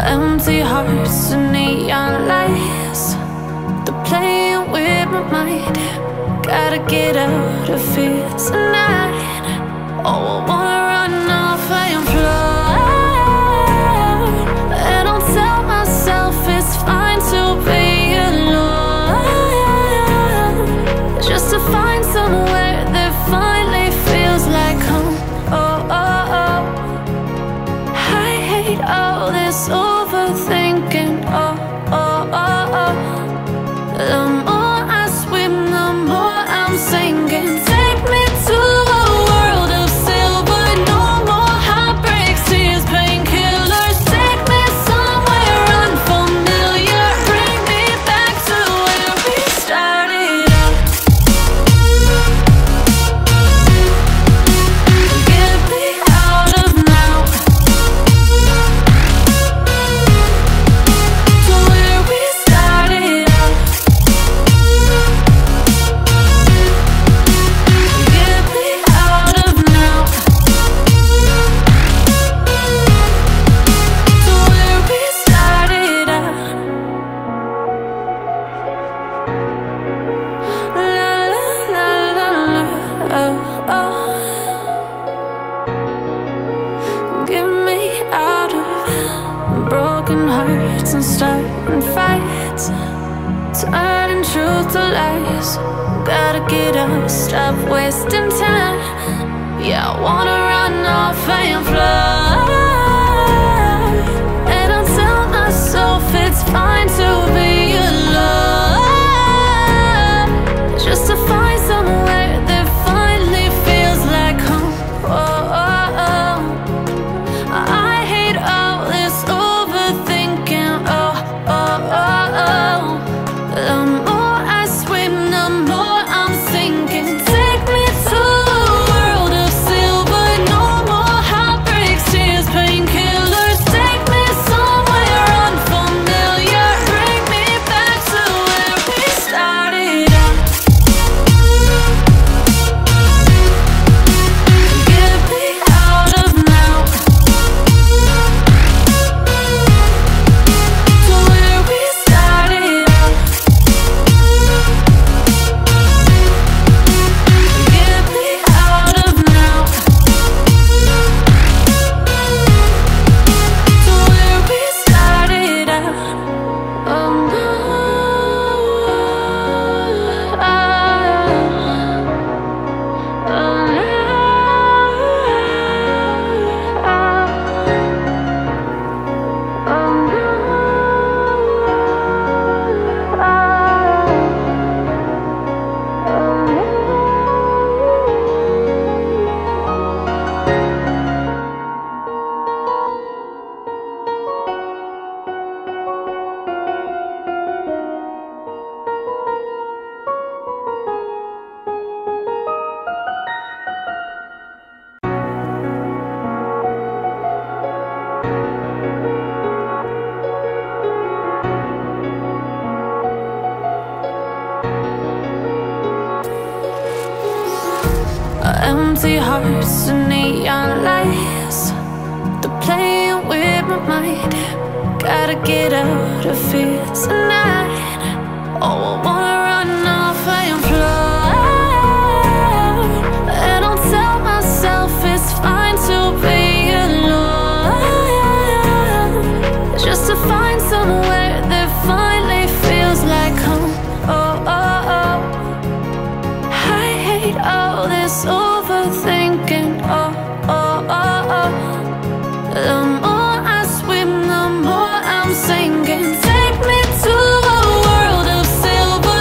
Empty hearts and neon lights, they're playing with my mind. Gotta get out of here tonight. Oh, I wanna run off and fly. And I'll tell myself it's fine to be alone, just to find somewhere that finally feels like home. Oh, oh, oh. I hate all this overthinking. Oh, oh, oh, oh. The more I swim, the more I'm sinking. Take me to a world of silver. No more heartbreaks, tears, painkillers. Take me somewhere unfamiliar. Bring me back to where we started out. Get me out of now, to where we started out. Get me out of now, to where we started out. La la la la la, oh, oh. Get me out of broken hearts and starting fights, turning truth to lies. Gotta get up, stop wasting time. Yeah, I wanna run off and fly. And I'll tell myself it's fine to be alone, just to find somewhere that finally feels like home. Oh, oh, oh. I hate all this overthinking. Oh, oh, oh, oh. The more I swim, the more I'm sinking. Take me to a world of silver. No more heartbreaks, tears, painkillers. Take me somewhere unfamiliar. Bring me back to where we started out. Get me out of now, to where we started out. Get me out of now, to where we started out. Oh no, empty hearts and neon lights, they're playing with my mind. Gotta get out of here tonight. Oh, I wanna run off and fly. And I'll tell myself it's fine to be alone, just to find somewhere that finally feels like home. Oh, oh, oh. I hate all this overthinking. Oh, oh, oh, oh. The more I swim, the more I'm sinking. Take me to a world of silver.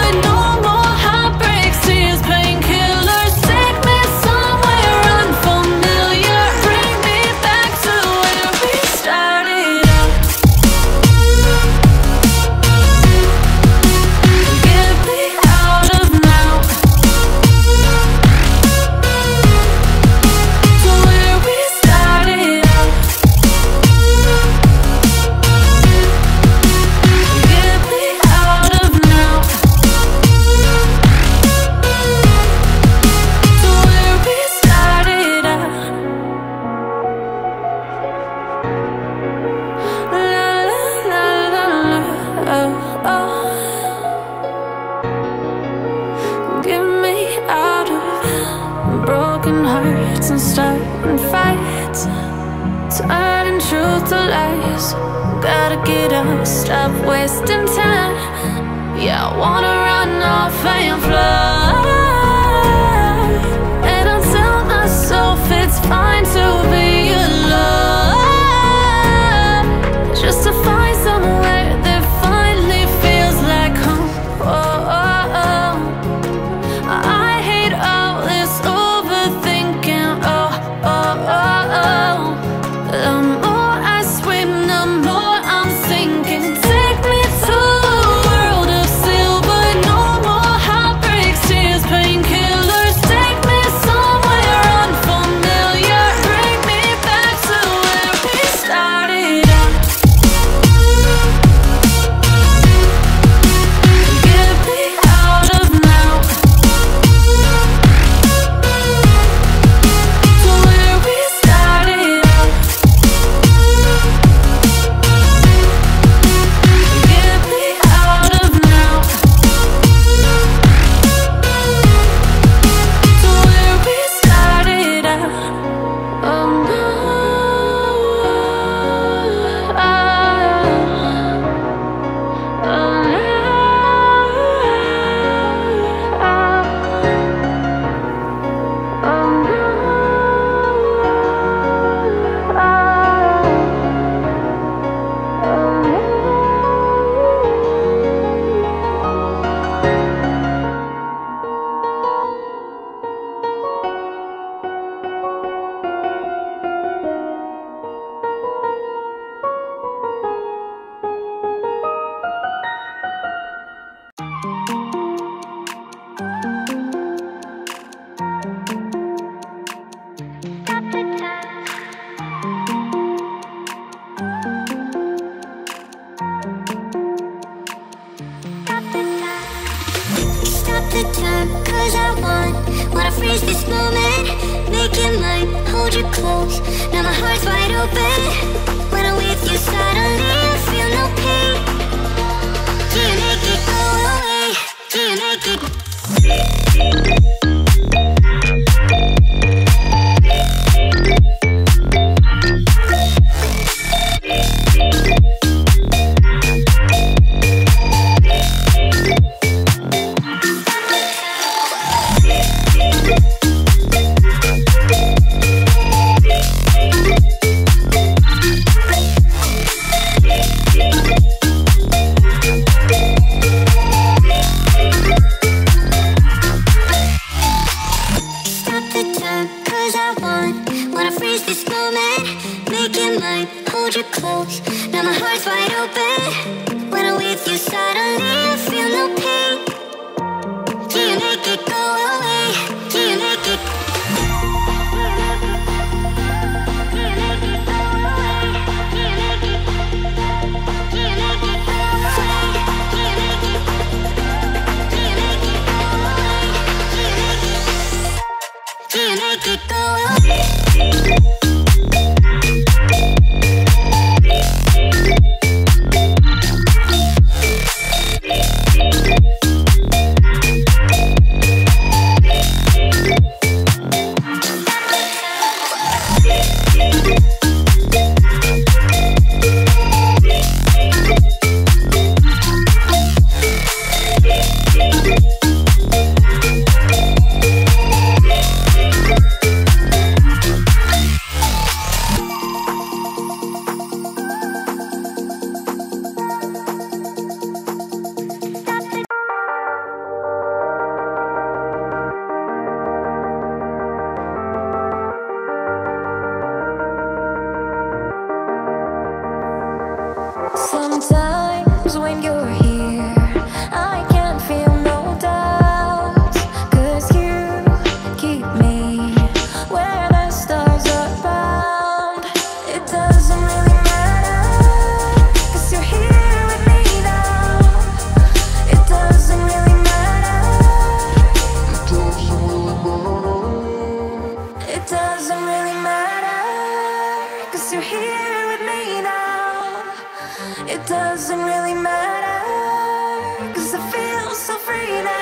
truth to lies. Gotta get up, stop wasting time. Yeah, I wanna run off and fly. And I tell myself it's fine to be alone, just to find somewhere that finally feels like home. Oh, oh, oh. I hate all this overthinking. Oh, oh, oh, oh. The more I swim, the more I'm sinking. Take me to a world of silver. No more heartbreaks, tears, painkillers. Take me somewhere unfamiliar. Bring me back to where we started out. Get me out of now, to where we started out. Get me out of now, to where we started out. Oh no, Stop the time, cause I wanna freeze this moment. Make it mine, hold you close. Now my heart's wide open. When I'm with you, suddenly I feel no pain. Do you make it go away? Do you make it? Stop the time, cause I wanna freeze this moment. Make it mine, hold you close. Now my heart's wide open. When I'm with you, suddenly I feel no pain. Do you make it go away? Do you make it? Do you make it go away? Do you make it? Do you make it go away? Do you make it? Do you make it go away? Do you make it go away? Sometimes when you're here, I can't feel no doubts, 'cause you keep me where the stars are bound. It doesn't really matter, 'cause you're here with me now. It doesn't really matter. It doesn't really matter, 'cause you're here with me now. It doesn't really matter, 'cause I feel so free now.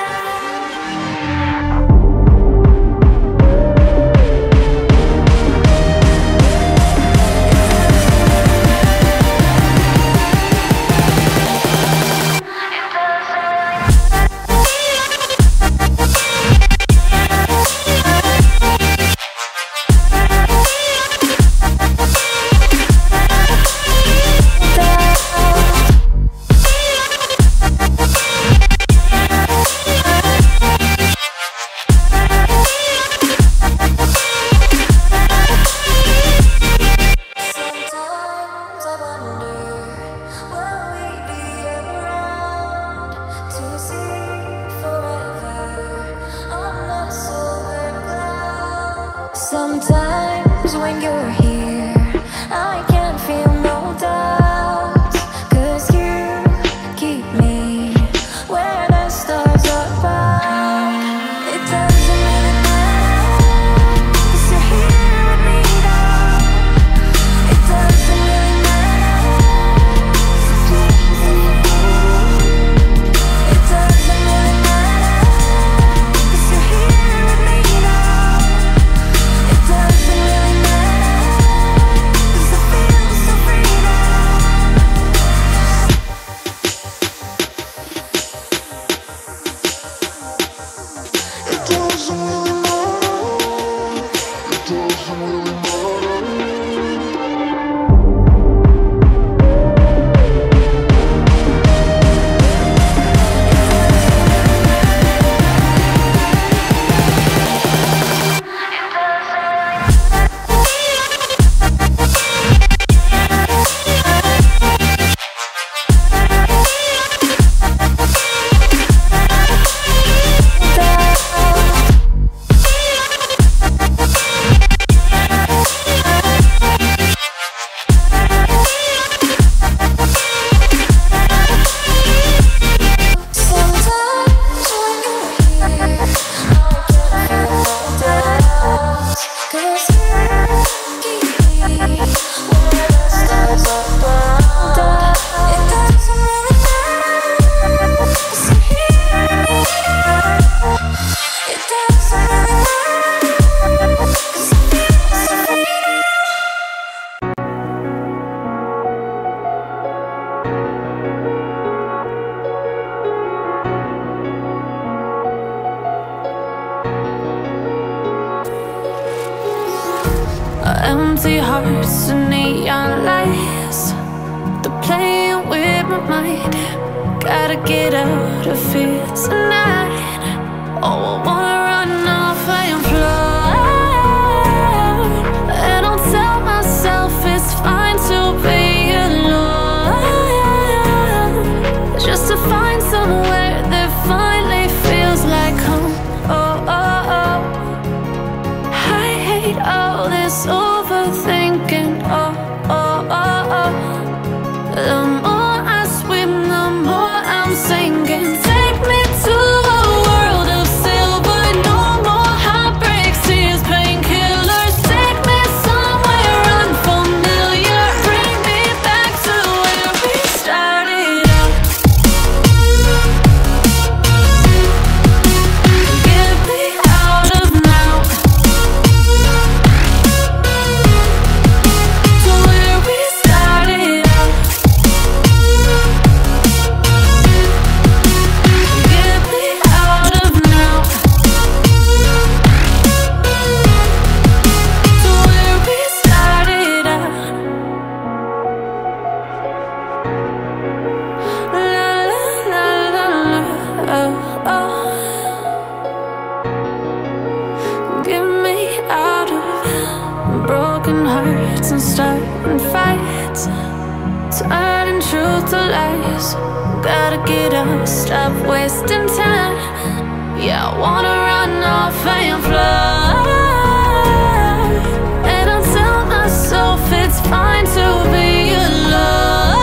It doesn't empty hearts and neon lights. They're playing with my mind. Gotta get out of here tonight. Oh, I wanna run off and fly. And I'll tell myself it's fine to be alone, just to find somewhere that finally feels like home. Oh, oh, oh. I hate all this overthinking. Oh, oh, oh, oh. The more I swim, the more I'm sinking. Take me to a world of silver. No more heartbreaks, tears, painkillers. Take me somewhere unfamiliar. Bring me back to where we started out. Get me out of now, to where we started out. Get me out of now, to where we started out. La la la la la, oh, oh. Get me out of broken hearts and starting fights, turning truth to lies. Gotta get up, stop wasting time. Yeah, I wanna run off and fly. And I'll tell myself it's fine to be alone,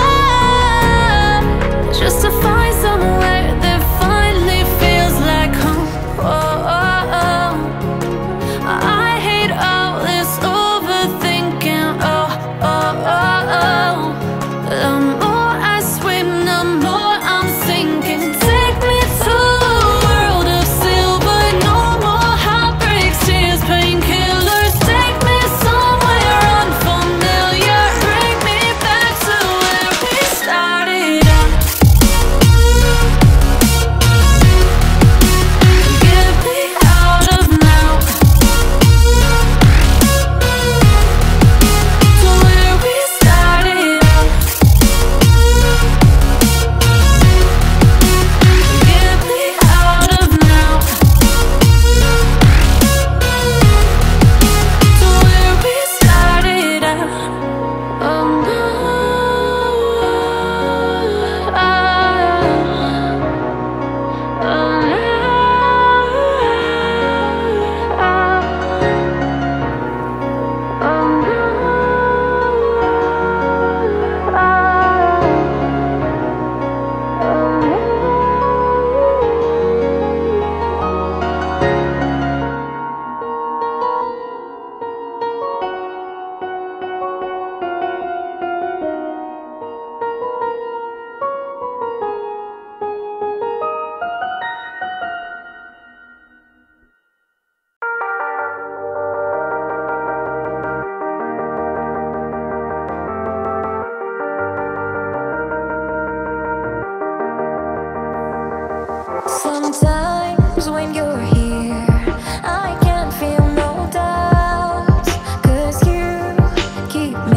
just to find somewhere that finally feels like home. Oh, oh, oh. I hate all this overthinking. Oh, oh, oh, oh. The more I swim, the more I'm sinking. Take me to a world of silver. No more heartbreaks, tears, painkillers. Take me somewhere unfamiliar. Bring me back to where we started out. Get me out of now, to where we started out. Get me out of now, to where we started out. Oh no, oh Sometimes when you're here, I can feel no doubts, 'cause you keep me